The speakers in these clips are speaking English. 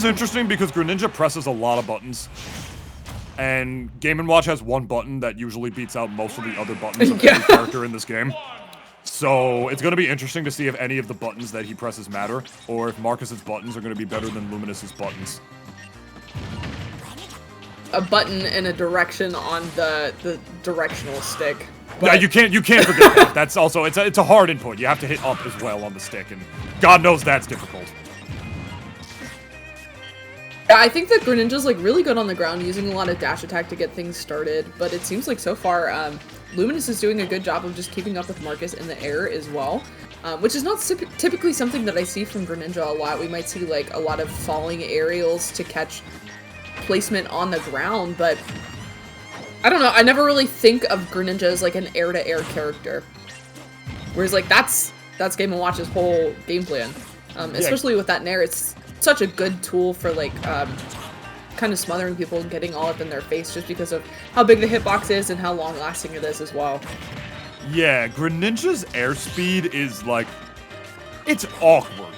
is interesting because Greninja presses a lot of buttons. And Game & Watch has one button that usually beats out most of the other buttons of every character in this game. So it's going to be interesting to see if any of the buttons that he presses matter, or if Marcus's buttons are going to be better than Luminous's buttons. A button and a direction on the directional stick. But yeah, you can't forget that. That's also, it's a hard input. You have to hit up as well on the stick, and God knows that's difficult. Yeah, I think that Greninja's like really good on the ground, using a lot of dash attack to get things started, but it seems like so far, Luminous is doing a good job of just keeping up with Marcus in the air as well, which is not typically something that I see from Greninja a lot. We might see like a lot of falling aerials to catch placement on the ground, but I don't know, I never really think of Greninja as like an air-to-air character. Whereas like that's Game & Watch's whole game plan. Especially with that Nair, it's such a good tool for like kind of smothering people and getting all up in their face just because of how big the hitbox is and how long lasting it is as well. Yeah, Greninja's airspeed is like, it's awkward,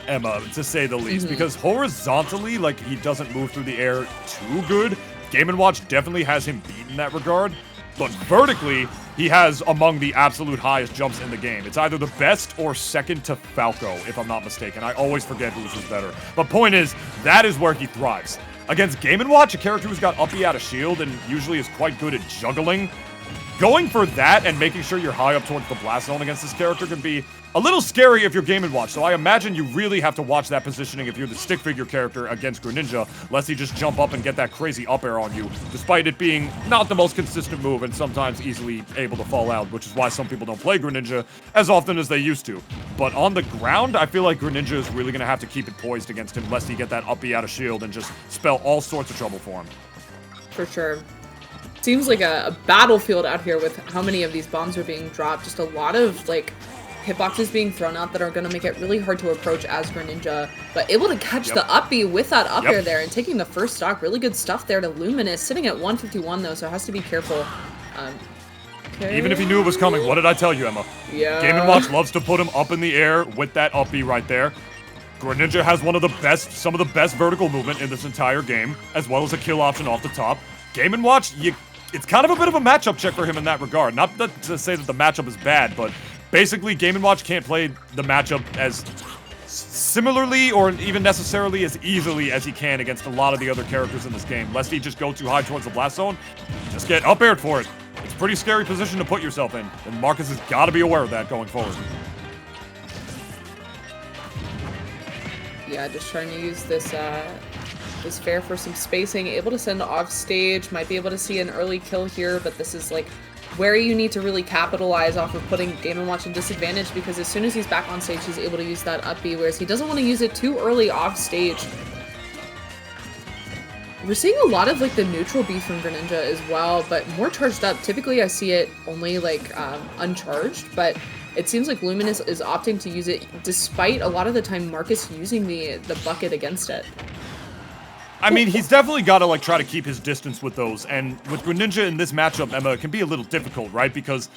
Emma, to say the least, because horizontally, like, he doesn't move through the air too good. Game & Watch definitely has him beat in that regard, but vertically, he has among the absolute highest jumps in the game. It's either the best or second to Falco, if I'm not mistaken. I always forget whose is better. But point is, that is where he thrives. Against Game & Watch, a character who's got uppy out of shield and usually is quite good at juggling, going for that and making sure you're high up towards the blast zone against this character can be a little scary if you're Game & Watch, so I imagine you really have to watch that positioning if you're the stick figure character against Greninja, lest he just jump up and get that crazy up air on you, despite it being not the most consistent move and sometimes easily able to fall out, which is why some people don't play Greninja as often as they used to. But on the ground, I feel like Greninja is really going to have to keep it poised against him, lest he get that uppy out of shield and just spell all sorts of trouble for him. For sure. Seems like a battlefield out here with how many of these bombs are being dropped. Just a lot of, like, hitboxes being thrown out that are going to make it really hard to approach as Greninja, but able to catch the up B with that up air there and taking the first stock. Really good stuff there to Luminous. Sitting at 151 though, so has to be careful. Okay. Even if he knew it was coming, what did I tell you, Emma? Yeah. Game & Watch loves to put him up in the air with that up B right there. Greninja has some of the best vertical movement in this entire game, as well as a kill option off the top. Game & Watch, it's kind of a bit of a matchup check for him in that regard. Not to say that the matchup is bad, but basically, Game & Watch can't play the matchup as similarly or even necessarily as easily as he can against a lot of the other characters in this game. Lest he just go too high towards the blast zone, just get up aired for it. It's a pretty scary position to put yourself in, and Marcus has got to be aware of that going forward. Yeah, just trying to use this fair for some spacing. Able to send off stage, might be able to see an early kill here, but this is like where you need to really capitalize off of putting Game & Watch in disadvantage, because as soon as he's back on stage, he's able to use that up B, whereas he doesn't want to use it too early off stage. We're seeing a lot of like the neutral B from Greninja as well, but more charged up. Typically I see it only like uncharged, but it seems like Luminous is opting to use it despite a lot of the time Marcus using the bucket against it. I mean, he's definitely got to, like, try to keep his distance with those, and with Greninja in this matchup, Emma, it can be a little difficult, right? Because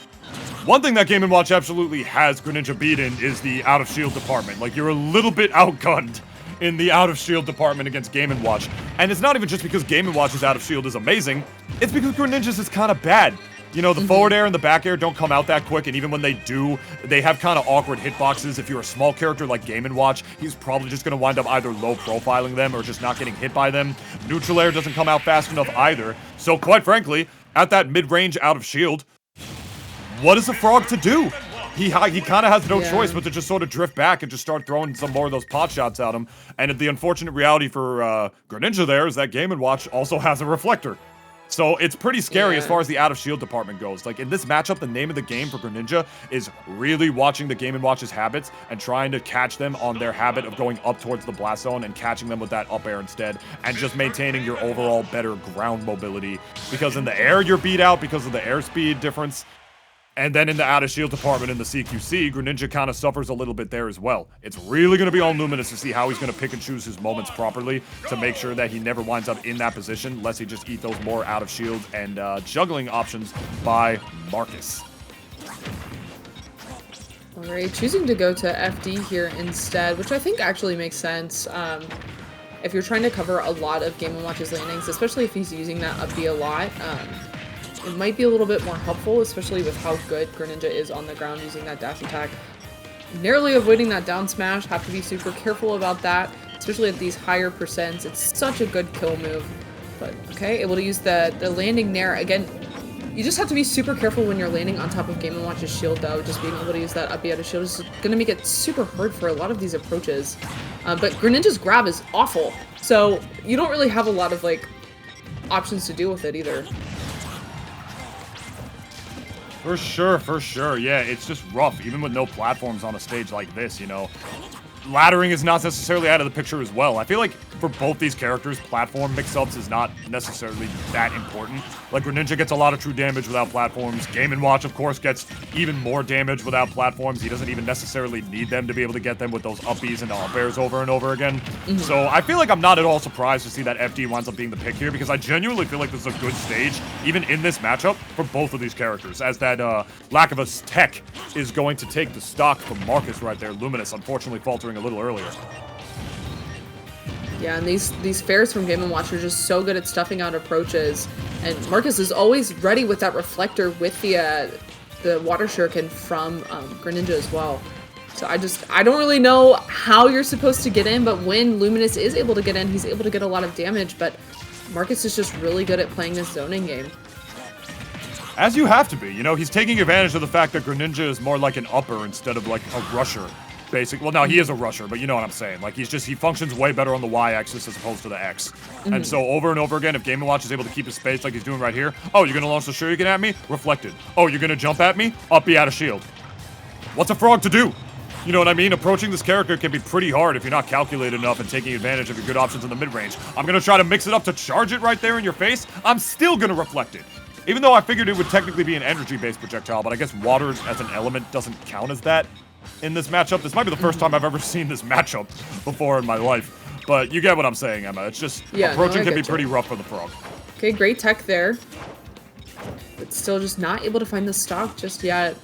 one thing that Game & Watch absolutely has Greninja beaten is the out-of-shield department. Like, you're a little bit outgunned in the out-of-shield department against Game & Watch. And it's not even just because Game & Watch's out-of-shield is amazing, it's because Greninja's is kind of bad. You know, the forward air and the back air don't come out that quick, and even when they do, they have kind of awkward hitboxes. If you're a small character like Game & Watch, he's probably just going to wind up either low profiling them or just not getting hit by them. Neutral air doesn't come out fast enough either. So quite frankly, at that mid-range out of shield, what is a frog to do? He kind of has no choice but to just sort of drift back and just start throwing some more of those pot shots at him. And the unfortunate reality for Greninja there is that Game & Watch also has a reflector. So it's pretty scary as far as the out-of-shield department goes. Like, in this matchup, the name of the game for Greninja is really watching the Game & Watch's habits and trying to catch them on their habit of going up towards the blast zone and catching them with that up air instead, and just maintaining your overall better ground mobility. Because in the air, you're beat out because of the airspeed difference. And then in the out-of-shield department in the CQC, Greninja kind of suffers a little bit there as well. It's really going to be on Luminous to see how he's going to pick and choose his moments properly to make sure that he never winds up in that position, lest he just eat those more out-of-shield and juggling options by Marcus. Alright, choosing to go to FD here instead, which I think actually makes sense. if you're trying to cover a lot of Game & Watch's landings, especially if he's using that up B a lot, it might be a little bit more helpful, especially with how good Greninja is on the ground using that dash attack. Narrowly avoiding that down smash, have to be super careful about that, especially at these higher percents. It's such a good kill move. But, okay, able to use the landing there. Again, you just have to be super careful when you're landing on top of Game & Watch's shield, though. Just being able to use that up B out of shield is going to make it super hard for a lot of these approaches. But Greninja's grab is awful, so you don't really have a lot of, like, options to deal with it either. For sure. Yeah, it's just rough, even with no platforms on a stage like this, you know. Laddering is not necessarily out of the picture as well. I feel like for both these characters, platform mix-ups is not necessarily that important. Like, Greninja gets a lot of true damage without platforms. Game & Watch, of course, gets even more damage without platforms. He doesn't even necessarily need them to be able to get them with those uppies and up airs over and over again. So I feel like I'm not at all surprised to see that FD winds up being the pick here, because I genuinely feel like this is a good stage, even in this matchup, for both of these characters, as that lack of a tech is going to take the stock from Marcus right there. Luminous, unfortunately, faltering a little earlier. Yeah, and these fairs from Game & Watch are just so good at stuffing out approaches, and Marcus is always ready with that reflector with the water shuriken from Greninja as well. So I don't really know how you're supposed to get in, but when Luminous is able to get in, he's able to get a lot of damage, but Marcus is just really good at playing this zoning game. As you have to be, you know, he's taking advantage of the fact that Greninja is more like an upper instead of like a rusher. Well, no, he is a rusher, but you know what I'm saying. Like, he functions way better on the Y-axis as opposed to the X. And so over and over again, if Game & Watch is able to keep his space like he's doing right here, oh, you're going to launch the shuriken at me? Reflected. Oh, you're going to jump at me? Up B out of shield. What's a frog to do? You know what I mean? Approaching this character can be pretty hard if you're not calculated enough and taking advantage of your good options in the mid-range. I'm going to try to mix it up to charge it right there in your face. I'm still going to reflect it. Even though I figured it would technically be an energy-based projectile, but I guess water as an element doesn't count as that in this matchup. This might be the first time I've ever seen this matchup before in my life. But you get what I'm saying, Emma. It's just, approaching can be pretty rough for the frog. Okay, great tech there. But still just not able to find the stock just yet.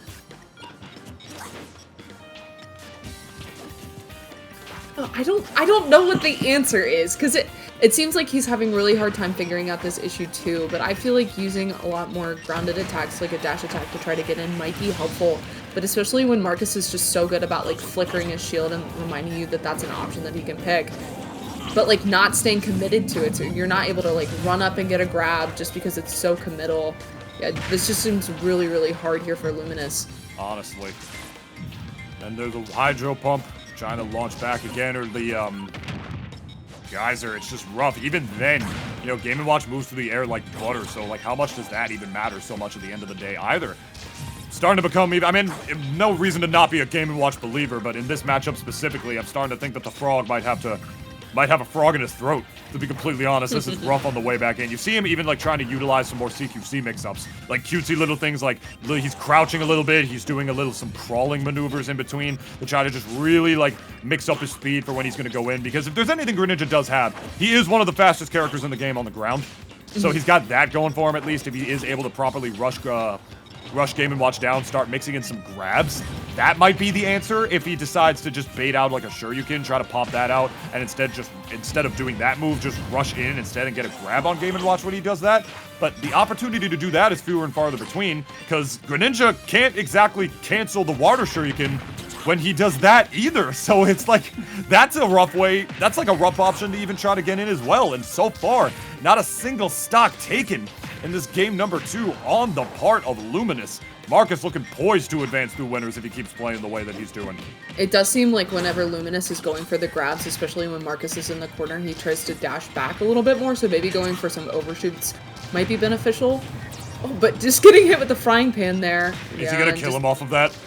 Oh, I don't know what the answer is, because it seems like he's having really hard time figuring out this issue too, but I feel like using a lot more grounded attacks, like a dash attack, to try to get in might be helpful. But especially when Marcus is just so good about, like, flickering his shield and reminding you that that's an option that he can pick. But, like, not staying committed to it, so you're not able to, like, run up and get a grab just because it's so committal. Yeah, this just seems really, really hard here for Luminous. Honestly. And there's a hydro pump trying to launch back again, or the, geyser. It's just rough. Even then, you know, Game & Watch moves through the air like butter, so, like, how much does that even matter so much at the end of the day either? Starting to become even, I mean, no reason to not be a Game & Watch believer, but in this matchup specifically, I'm starting to think that the frog might have a frog in his throat, to be completely honest. This is rough on the way back in. You see him even, like, trying to utilize some more CQC mix-ups, like cutesy little things, like he's crouching a little bit, he's doing some crawling maneuvers in between to try to just really, like, mix up his speed for when he's going to go in, because if there's anything Greninja does have, he is one of the fastest characters in the game on the ground. So he's got that going for him, at least, if he is able to properly rush Game & Watch down, start mixing in some grabs. That might be the answer if he decides to just bait out like a Shoryuken, try to pop that out, and instead of doing that move, just rush in instead and get a grab on Game & Watch when he does that. But the opportunity to do that is fewer and farther between, because Greninja can't exactly cancel the water Shoryuken when he does that either. So it's like, that's a rough way, that's like a rough option to even try to get in as well. And so far, not a single stock taken in this game number 2 on the part of Luminous. Marcus looking poised to advance through winners if he keeps playing the way that he's doing. It does seem like whenever Luminous is going for the grabs, especially when Marcus is in the corner, he tries to dash back a little bit more, so maybe going for some overshoots might be beneficial. Oh, but just getting hit with the frying pan there. Is he gonna kill him off of that?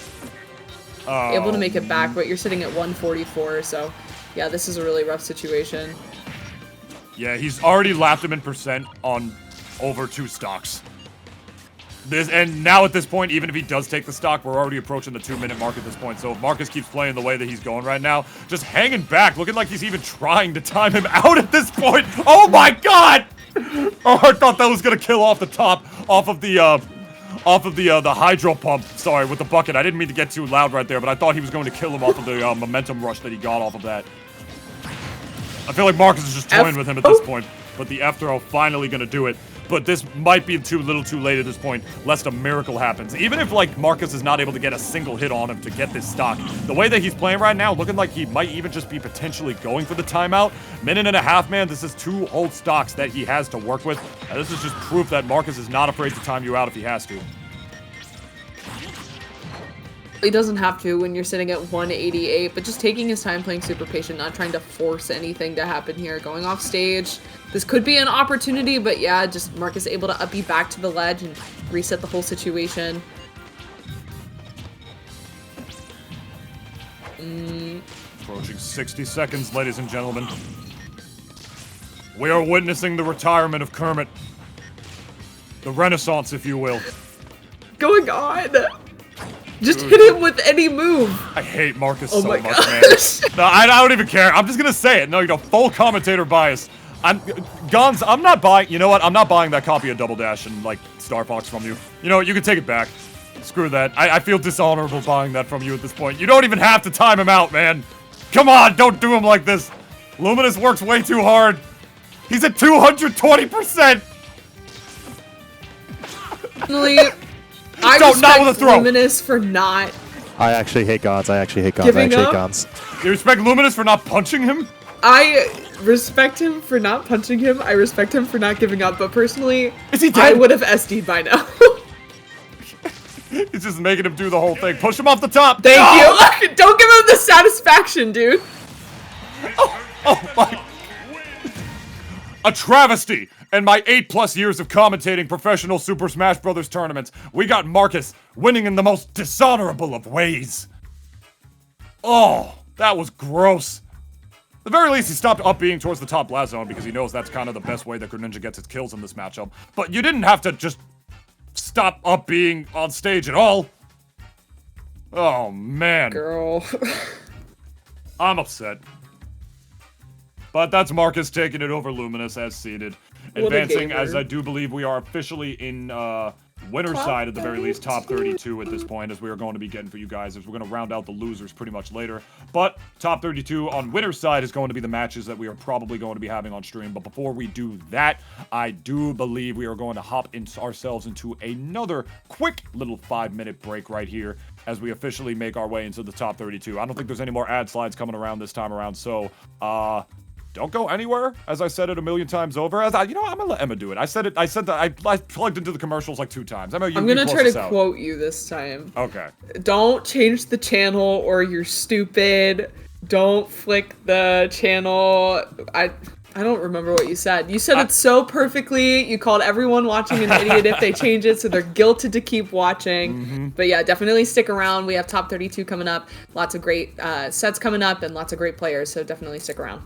Able to make it back, but you're sitting at 144, so yeah, this is a really rough situation. Yeah, he's already lapped him in percent on over 2 stocks. And now at this point, even if he does take the stock, we're already approaching the 2-minute mark at this point. So if Marcus keeps playing the way that he's going right now, just hanging back, looking like he's even trying to time him out at this point. Oh my god! Oh, I thought that was gonna kill off the top, off of the hydro pump. Sorry, with the bucket. I didn't mean to get too loud right there, but I thought he was going to kill him off of the momentum rush that he got off of that. I feel like Marcus is just toying with him at this point, but the F throw finally gonna do it. But this might be too late at this point, lest a miracle happens. Even if, like, Marcus is not able to get a single hit on him to get this stock, the way that he's playing right now, looking like he might even just be potentially going for the timeout. Minute and a half, man, this is 2 old stocks that he has to work with. And this is just proof that Marcus is not afraid to time you out if he has to. He doesn't have to when you're sitting at 188, but just taking his time, playing super patient, not trying to force anything to happen here. Going off stage, this could be an opportunity, but yeah, just Marcus able to up B back to the ledge and reset the whole situation. Approaching 60 seconds, ladies and gentlemen. We are witnessing the retirement of Kermit. The Renaissance, if you will. Going on! Just hit him with any move. I hate Marcus Oh so my much, gosh. man. No, I don't even care. I'm just gonna say it. No, you know, full commentator bias. Gons, I'm not buying, you know what? I'm not buying that copy of Double Dash and, like, Star Fox from you. You know what? You can take it back. Screw that. I feel dishonorable buying that from you at this point. You don't even have to time him out, man. Come on, don't do him like this. Luminous works way too hard. He's at 220%. Finally, I Don't, not with a respect throw. Luminous for not I actually hate Gons. I actually hate Gons. Giving I actually hate up? Gons. You respect Luminous for not punching him? I respect him for not punching him. I respect him for not giving up. But personally, Is he I dead? would have SD'd by now. He's just making him do the whole thing. Push him off the top. Thank No! you. Don't give him the satisfaction, dude. Oh my. A travesty. In my 8+ years of commentating professional Super Smash Bros. Tournaments, we got Marcus winning in the most dishonorable of ways. Oh, that was gross. At the very least, he stopped up being towards the top blast zone because he knows that's kind of the best way that Greninja gets its kills in this matchup. But you didn't have to just stop up being on stage at all. Oh, man. Girl. I'm upset. But that's Marcus taking it over Luminous as seeded. What a Advancing, gamer. as I do believe we are officially in winner's Top side at the very least, top 32. 32 at this point, as we are going to be getting for you guys, as we're going to round out the losers pretty much later. But top 32 on winner's side is going to be the matches that we are probably going to be having on stream. But before we do that, I do believe we are going to hop ourselves into another quick little 5-minute break right here as we officially make our way into the top 32. I don't think there's any more ad slides coming around this time around, so don't go anywhere, as I said it a million times over. I'm gonna let Emma do it. I said that I plugged into the commercials like 2 times. Emma, I'm you gonna close try this to out. quote you this time. Okay. Don't change the channel or you're stupid. Don't flick the channel. I don't remember what you said. You said it so perfectly. You called everyone watching an idiot if they change it, so they're guilted to keep watching. But yeah, definitely stick around. We have top 32 coming up. Lots of great sets coming up and lots of great players, so definitely stick around.